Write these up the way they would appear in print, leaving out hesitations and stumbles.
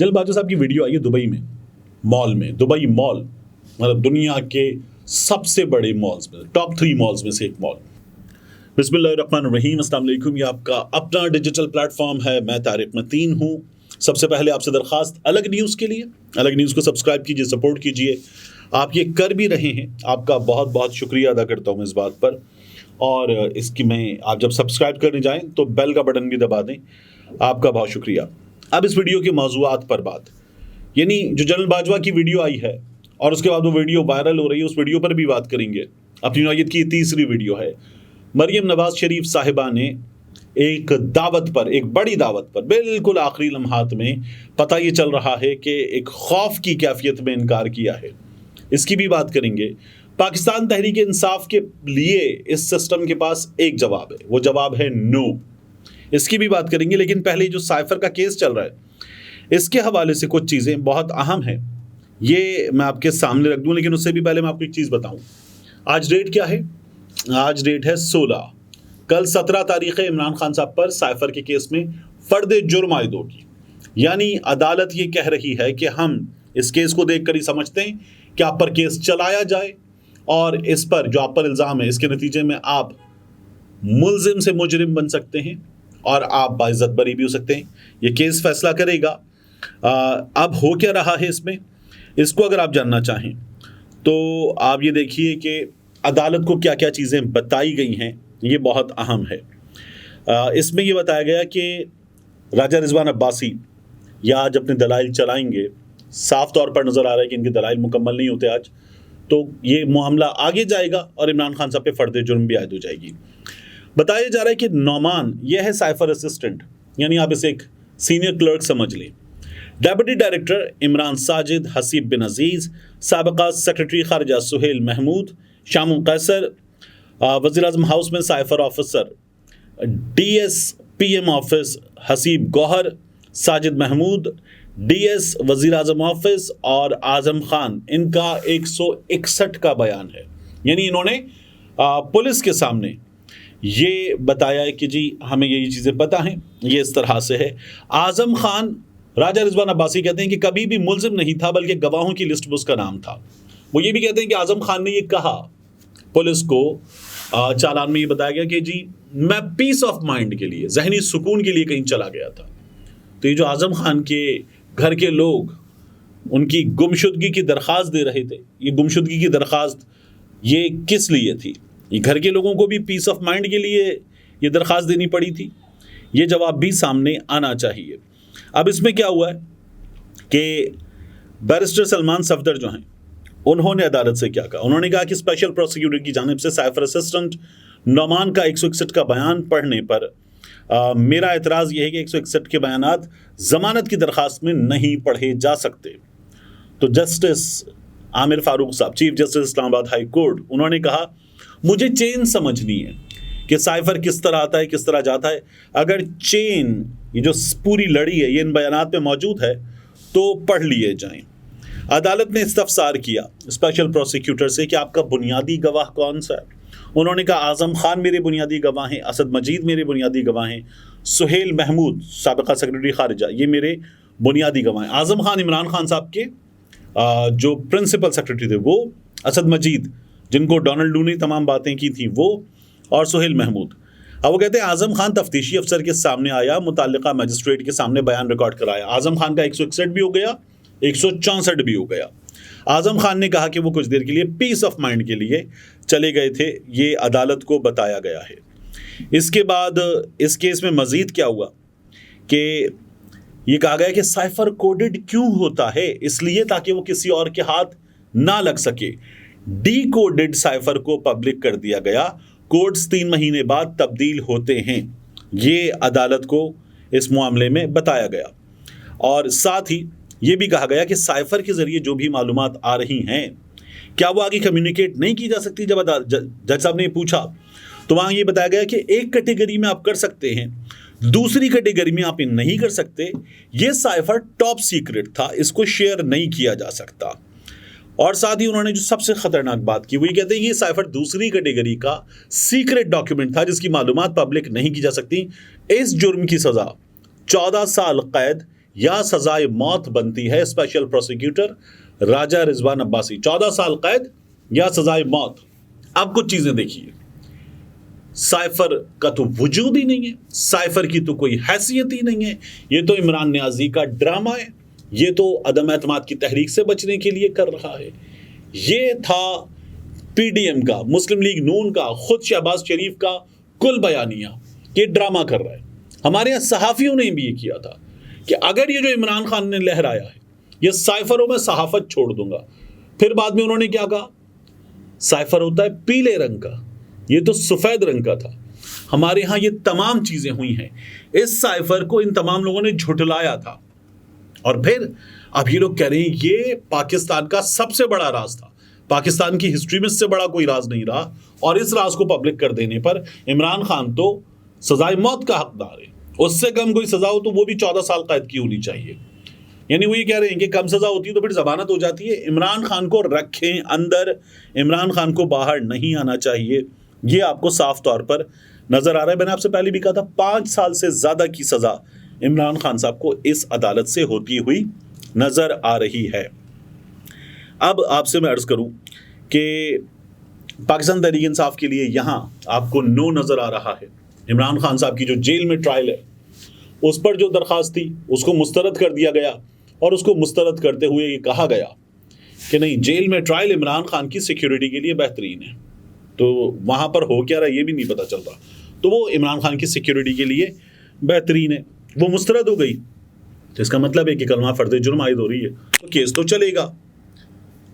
जल बाजवा साहब की वीडियो आई है दुबई में, मॉल में, दुबई मॉल मतलब दुनिया के सबसे बड़े मॉल्स में, टॉप 3 मॉल्स में से एक मॉल। बिस्मिल्लाहिर्रहमानिर्रहीम, अस्सलाम वालेकुम। ये आपका अपना डिजिटल प्लेटफॉर्म है, मैं तारिक मतीन हूँ। सबसे पहले आपसे दरख्वास्त अलग न्यूज़ के लिए, अलग न्यूज़ को सब्सक्राइब कीजिए, सपोर्ट कीजिए। आप ये कर भी रहे हैं, आपका बहुत बहुत शुक्रिया अदा करता हूँ इस बात पर। और इसकी आप जब सब्सक्राइब करने जाएं तो बेल का बटन भी दबा दें, आपका बहुत शुक्रिया। अब इस वीडियो के मौज़ूआत पर बात, यानी जो जनरल बाजवा की वीडियो आई है और उसके बाद वो वीडियो वायरल हो रही है, उस वीडियो पर भी बात करेंगे। अपनी नौयत की तीसरी वीडियो है। मरियम नवाज शरीफ साहिबा ने एक दावत पर, एक बड़ी दावत पर, बिल्कुल आखिरी लम्हात में पता ये चल रहा है कि एक खौफ की कैफियत में इनकार किया है, इसकी भी बात करेंगे। पाकिस्तान तहरीक इंसाफ के लिए इस सिस्टम के पास एक जवाब है, वो जवाब है नो, इसकी भी बात करेंगे। लेकिन पहले जो साइफर का केस चल रहा है, इसके हवाले से कुछ चीज़ें बहुत अहम हैं, ये मैं आपके सामने रख दूं। लेकिन उससे भी पहले मैं आपको एक चीज़ बताऊं। आज डेट क्या है? आज डेट है 16। कल 17 तारीख है। इमरान खान साहब पर साइफर के केस में फर्द जुर्म आयद होगी। यानी अदालत ये कह रही है कि हम इस केस को देखकर ही समझते हैं कि आप पर केस चलाया जाए और इस पर जो आप पर इल्ज़ाम है, इसके नतीजे में आप मुल्जिम से मुजरिम बन सकते हैं और आप बाइज्जत बरी भी हो सकते हैं। ये केस फैसला करेगा। अब हो क्या रहा है इसमें, इसको अगर आप जानना चाहें तो आप ये देखिए कि अदालत को क्या क्या चीज़ें बताई गई हैं, ये बहुत अहम है। इसमें ये बताया गया कि राजा रिजवान अब्बासी या आज अपने दलाइल चलाएंगे। साफ तौर पर नज़र आ रहा है कि इनके दलाइल मुकम्मल नहीं होते आज, तो ये मामला आगे जाएगा और इमरान खान साहब पे फर्द जुर्म भी आयद हो जाएगी। बताया जा रहा है कि नौमान यह है साइफर असिस्टेंट, यानी आप इसे एक सीनियर क्लर्क समझ लें। डेप्यूटी डायरेक्टर इमरान साजिद, हसीब बिन अजीज़, साबिका सेक्रेटरी खारजा सुहेल महमूद, शामू कैसर, वज़ीर आज़म हाउस में cipher officer, DSPM office Haseeb Gauhar, Sajid Mahmood, DS वज़ीर आज़म ऑफिस और आज़म खान, इनका 161 का बयान है। यानी इन्होंने पुलिस के सामने ये बताया है कि जी हमें ये चीज़ें पता हैं, ये इस तरह से है। आज़म खान राजा रिजवान अब्बासी कहते हैं कि कभी भी मुल्जिम नहीं था, बल्कि गवाहों की लिस्ट में उसका नाम था। वो ये भी कहते हैं कि आज़म खान ने ये कहा पुलिस को, चालान में ये बताया गया कि जी मैं पीस ऑफ माइंड के लिए, जहनी सुकून के लिए कहीं चला गया था। तो ये जो आज़म खान के घर के लोग उनकी गुमशुदगी की दरख्वास्त दे रहे थे, ये गुमशुदगी की दरख्वास्त ये किस लिए थी? ये घर के लोगों को भी पीस ऑफ माइंड के लिए ये दरख्वास्त देनी पड़ी थी? ये जवाब भी सामने आना चाहिए। अब इसमें क्या हुआ है कि बैरिस्टर सलमान सफदर जो हैं, उन्होंने अदालत से क्या कहा? उन्होंने कहा कि स्पेशल प्रोसिक्यूटर की जानिब से साइफर असिस्टेंट नौमान का 161 का बयान पढ़ने पर मेरा एतराज़ यह है कि 161 के बयानात ज़मानत की दरख्वास्त में नहीं पढ़े जा सकते। तो जस्टिस आमिर फारूक साहब, chief justice Islamabad high court, उन्होंने कहा मुझे चेन समझनी है कि साइफर किस तरह आता है, किस तरह जाता है। अगर चेन, ये जो पूरी लड़ी है, ये इन बयानात में मौजूद है तो पढ़ लिए जाएं। अदालत ने इस्तफसार किया स्पेशल प्रोसिक्यूटर से कि आपका बुनियादी गवाह कौन सा है। उन्होंने कहा आज़म खान मेरे बुनियादी गवाह हैं, असद मजीद मेरे बुनियादी गवाह हैं, सुहेल महमूद साबिका सेक्रेटरी खारिजा, ये मेरे बुनियादी गवाह हैं। आज़म खान इमरान खान साहब के जो प्रिंसिपल सेक्रेटरी थे वो, असद मजीद जिनको डोनाल्ड डू ने तमाम बातें की थी वो, और सुहेल महमूद। अब वो कहते हैं आज़म खान तफ्तीशी अफसर के सामने आया, मुताल्लिका मजिस्ट्रेट के सामने बयान रिकॉर्ड कराया। आज़म खान का 161 भी हो गया, 164 भी हो गया। आज़म खान ने कहा कि वो कुछ देर के लिए पीस ऑफ माइंड के लिए चले गए थे, ये अदालत को बताया गया है। इसके बाद इस केस में मज़ीद क्या हुआ कि ये कहा गया कि साइफर कोडेड क्यों होता है, इसलिए ताकि वो किसी और के हाथ ना लग सके। डी कोडेड साइफर को पब्लिक कर दिया गया, कोड्स 3 महीने बाद तब्दील होते हैं, ये अदालत को इस मामले में बताया गया। और साथ ही ये भी कहा गया कि साइफर के जरिए जो भी मालूमात आ रही हैं, क्या वो आगे कम्युनिकेट नहीं की जा सकती? जब जज साहब ने पूछा तो वहाँ ये बताया गया कि एक कैटेगरी में आप कर सकते हैं, दूसरी कैटेगरी में आप नहीं कर सकते। ये साइफर टॉप सीक्रेट था, इसको शेयर नहीं किया जा सकता। और साथ ही उन्होंने जो सबसे खतरनाक बात की वो ये कहते हैं ये साइफर दूसरी कैटेगरी का सीक्रेट डॉक्यूमेंट था जिसकी मालूमात पब्लिक नहीं की जा सकती। इस जुर्म की सज़ा 14 साल कैद या सजाए मौत बनती है। स्पेशल प्रोसिक्यूटर राजा रिजवान अब्बासी, 14 साल कैद या सजाए मौत। अब कुछ चीजें देखिए, साइफर का तो वजूद ही नहीं है, साइफर की तो कोई हैसियत ही नहीं है, ये तो इमरान नियाजी का ड्रामा है, ये तो अदम एतमाद की तहरीक से बचने के लिए कर रहा है। ये था पीडीएम का, मुस्लिम लीग नून का, खुद शहबाज शरीफ का कुल बयानिया, ये ड्रामा कर रहा है। हमारे यहाँ सहाफ़ियों ने भी ये किया था कि अगर ये जो इमरान खान ने लहराया है, ये साइफरों में सहाफ़त छोड़ दूंगा। फिर बाद में उन्होंने क्या कहा, साइफर होता है पीले रंग का, ये तो सफ़ेद रंग का था। हमारे यहाँ ये तमाम चीज़ें हुई हैं, इस साइफर को इन तमाम लोगों ने झुठलाया था। और फिर अब ये लोग कह रहे हैं ये पाकिस्तान का सबसे बड़ा राज था, पाकिस्तान की हिस्ट्री में इससे बड़ा कोई राज नहीं रहा, और इस राज को पब्लिक कर देने पर इमरान खान तो सजाए मौत का हकदार है। उससे कम कोई सजा हो तो वो भी 14 साल कैद की होनी चाहिए। यानी वो ये कह रहे हैं कि कम सजा होती है तो फिर जमानत हो जाती है। इमरान खान को रखें अंदर, इमरान खान को बाहर नहीं आना चाहिए, ये आपको साफ तौर पर नजर आ रहा है। मैंने आपसे पहले भी कहा था 5 साल से ज्यादा की सजा इमरान खान साहब को इस अदालत से होती हुई नजर आ रही है। अब आपसे मैं अर्ज करूं कि पाकिस्तान तहरीक इंसाफ के लिए यहां आपको नो नजर आ रहा है। इमरान खान साहब की जो जेल में ट्रायल है, उस पर जो दरख्वास्त थी उसको मुस्तरद कर दिया गया, और उसको मुस्तरद करते हुए ये कहा गया कि नहीं, जेल में ट्रायल इमरान खान की सिक्योरिटी के लिए बेहतरीन है। तो वहाँ पर हो क्या रहा ये भी नहीं पता चल रहा, तो वो इमरान खान की सिक्योरिटी के लिए बेहतरीन है, वो मुस्तरद हो गई। तो इसका मतलब है कि कलमा फर्द जुर्म आयद हो रही है, तो केस तो चलेगा,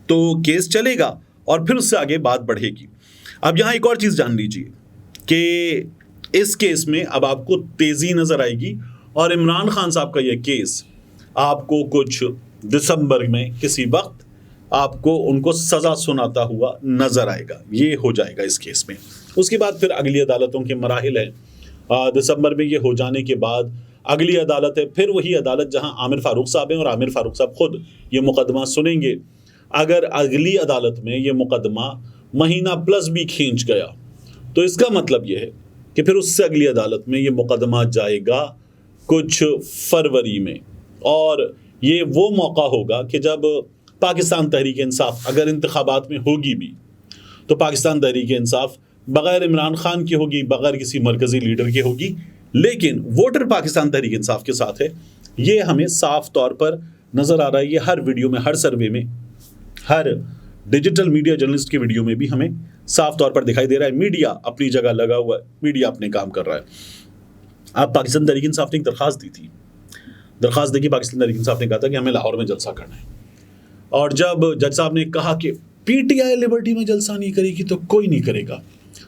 तो केस चलेगा और फिर उससे आगे बात बढ़ेगी। अब यहाँ एक और चीज़ जान लीजिए कि इस केस में अब आपको तेज़ी नज़र आएगी, और इमरान खान साहब का यह केस आपको कुछ दिसंबर में किसी वक्त आपको उनको सज़ा सुनाता हुआ नज़र आएगा। ये हो जाएगा इस केस में। उसके बाद फिर अगली अदालतों के मराहिल हैं। दिसंबर में ये हो जाने के बाद अगली अदालत है, फिर वही अदालत जहां आमिर फारूक साहब हैं, और आमिर फारूक साहब खुद ये मुकदमा सुनेंगे। अगर अगली अदालत में ये मुकदमा महीना प्लस भी खींच गया तो इसका मतलब ये है कि फिर उससे अगली अदालत में ये मुकदमा जाएगा कुछ फरवरी में, और ये वो मौका होगा कि जब पाकिस्तान तहरीक इंसाफ अगर इंतखाबात में होगी भी, तो पाकिस्तान तहरीक इंसाफ बग़ैर इमरान खान की होगी, बग़ैर किसी मरकज़ी लीडर की होगी, लेकिन वोटर पाकिस्तान तहरीक इंसाफ के साथ है। ये हमें साफ तौर पर नज़र आ रहा है। ये हर वीडियो में, हर सर्वे में, हर डिजिटल मीडिया जर्नलिस्ट की वीडियो में भी हमें साफ तौर पर दिखाई दे रहा है। मीडिया अपनी जगह लगा हुआ है, मीडिया अपने काम कर रहा है। अब पाकिस्तान तहरीक इंसाफ ने एक दरख्वास्त दी थी, दरख्वास्त देखी, पाकिस्तान तहरीक इंसाफ ने कहा था कि हमें लाहौर में जलसा करना है, और जब जज साहब ने कहा कि पीटीआई लिबर्टी में जलसा नहीं करेगी तो कोई नहीं करेगा,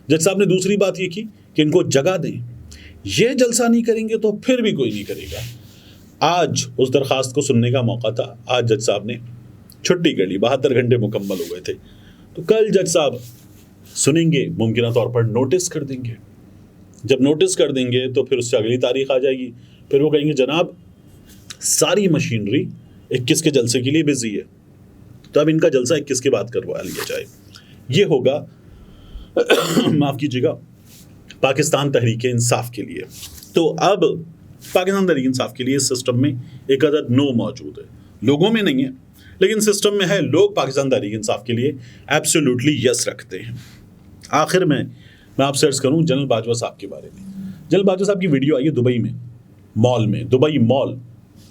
जज साहब ने दूसरी बात ये की कि इनको जगह दें, ये जलसा नहीं करेंगे तो फिर भी कोई नहीं करेगा। आज उस दरख्वास्त को सुनने का मौका था, आज जज साहब ने छुट्टी कर ली, 72 घंटे मुकम्मल हो गए थे। तो कल जज साहब सुनेंगे, मुमकिन तौर पर नोटिस कर देंगे। जब नोटिस कर देंगे तो फिर उससे अगली तारीख आ जाएगी, फिर वो कहेंगे जनाब सारी मशीनरी 21 के जलसे के लिए बिजी है, तो अब इनका जलसा 21 के बाद करवा लिया जाए। ये होगा माफ़ कीजिएगा पाकिस्तान तहरीक इंसाफ के लिए। तो अब पाकिस्तान तहरीक इंसाफ के लिए इस सिस्टम में एक अदद नो मौजूद है, लोगों में नहीं है लेकिन सिस्टम में है। लोग पाकिस्तान तहरीक इंसाफ के लिए एब्सोल्युटली यस रखते हैं। आखिर में मैं आपसे अर्ज करूं जनरल बाजवा साहब के बारे में। जनरल बाजवा साहब की वीडियो आई है दुबई में, मॉल में, दुबई मॉल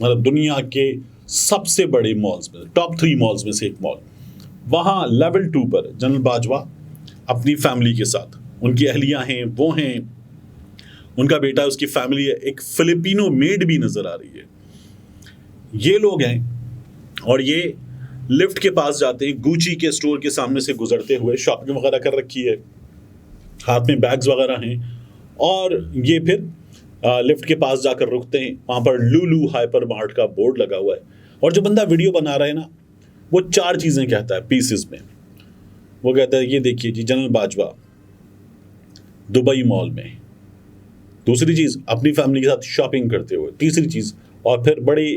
मतलब दुनिया के सबसे बड़े मॉल्स में, टॉप 3 मॉल्स में से एक मॉल, वहाँ लेवल 2 पर जनरल बाजवा अपनी फैमिली के साथ, उनकी अहलियाँ हैं, वो हैं, उनका बेटा, उसकी फैमिली है, एक फिलिपिनो मेड भी नज़र आ रही है। ये लोग हैं और ये लिफ्ट के पास जाते हैं, गुची के स्टोर के सामने से गुजरते हुए, शॉपिंग वगैरह कर रखी है, हाथ में बैग्स वगैरह हैं, और ये फिर लिफ्ट के पास जाकर रुकते हैं। वहाँ पर लुलु हाइपर मार्ट का बोर्ड लगा हुआ है, और जो बंदा वीडियो बना रहा है ना, वो 4 चीज़ें कहता है पीसेस में। वो कहता है ये देखिए जी जनरल बाजवा दुबई मॉल में, दूसरी चीज़ अपनी फैमिली के साथ शॉपिंग करते हुए, तीसरी चीज़, और फिर बड़ी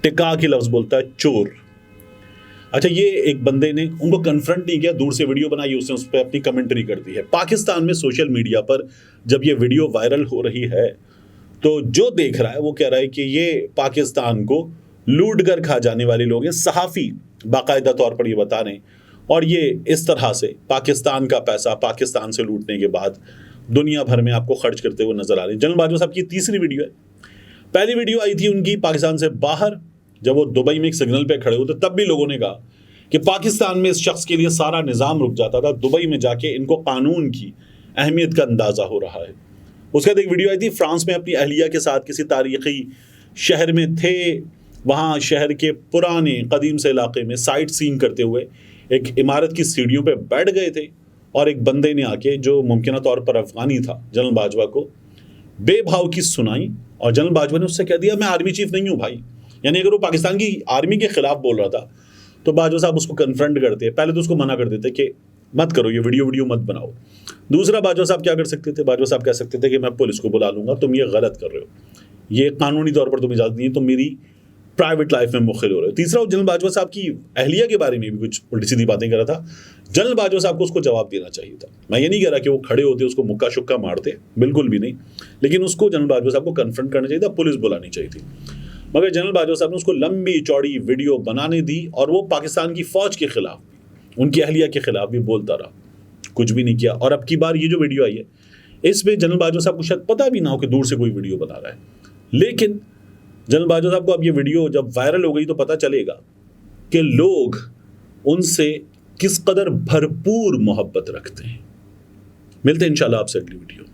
टिका के लफ्ज़ बोलता है चोर। अच्छा, ये एक बंदे ने उनको कन्फ्रंट नहीं किया, दूर से वीडियो बनाई, उसने उस पर अपनी कमेंट्री कर दी है। पाकिस्तान में सोशल मीडिया पर जब ये वीडियो वायरल हो रही है तो जो देख रहा है वो कह रहा है कि ये पाकिस्तान को लूट कर खा जाने वाले लोग हैं। सहाफ़ी बाकायदा तौर पर ये बता रहे हैं, और ये इस तरह से पाकिस्तान का पैसा पाकिस्तान से लूटने के बाद दुनिया भर में आपको खर्च करते हुए नजर आ रहे हैं। जनरल बाजवा साहब की तीसरी वीडियो है। पहली वीडियो आई थी उनकी पाकिस्तान से बाहर, जब वो दुबई में एक सिग्नल पे खड़े हुए, तब भी लोगों ने कहा कि पाकिस्तान में इस शख्स के लिए सारा निज़ाम रुक जाता था, दुबई में जाके इनको कानून की अहमियत का अंदाज़ा हो रहा है। उसके बाद एक वीडियो आई थी फ्रांस में अपनी अहलिया के साथ किसी तारीख़ी शहर में थे, वहाँ शहर के पुराने कदीम से इलाके में साइट सीइंग करते हुए एक इमारत की सीढ़ियों पे बैठ गए थे, और एक बंदे ने आके, जो मुमकिन तौर पर अफगानी था, जनरल बाजवा को बेभाव की सुनाई, और जनरल बाजवा ने उससे कह दिया मैं आर्मी चीफ नहीं हूँ भाई। यानी अगर वो पाकिस्तान की आर्मी के खिलाफ बोल रहा था तो बाजवा साहब उसको कन्फ्रंट करते, पहले तो उसको मना कर देते कि मत करो, ये वीडियो मत बनाओ। दूसरा, बाजवा साहब क्या कर सकते थे? बाजवा साहब कह सकते थे कि मैं पुलिस को बुला लूंगा, तुम ये गलत कर रहे हो, ये कानूनी तौर पर तुम्हें इजाजत नहीं है, तुम मेरी प्राइवेट लाइफ में मुखिल हो रहे हो। तीसरा, जनरल बाजवा साहब की अहलिया के बारे में भी कुछ उल्टी सीधी बातें कर रहा था। जनरल बाजवा साहब को उसको जवाब देना चाहिए था। मैं ये नहीं कह रहा कि वो खड़े होते उसको मुक्का शुक्का मारते, बिल्कुल भी नहीं, लेकिन उसको जनरल बाजवा साहब को कन्फ्रंट करना चाहिए था, पुलिस बुलानी चाहिए थी। मगर जनरल बाजवा साहब ने उसको लंबी चौड़ी वीडियो बनाने दी, और वो पाकिस्तान की फौज के खिलाफ, उनकी अहलिया के खिलाफ भी बोलता रहा, कुछ भी नहीं किया। और अब की बार ये जो वीडियो आई है, इसमें जनरल बाजवा साहब को शायद पता भी ना हो कि दूर से कोई वीडियो बना रहा है, लेकिन जनरल बाजवा साहब को अब ये वीडियो जब वायरल हो गई तो पता चलेगा कि लोग उनसे किस कदर भरपूर मोहब्बत रखते हैं। मिलते हैं इंशाल्लाह आपसे अगली वीडियो।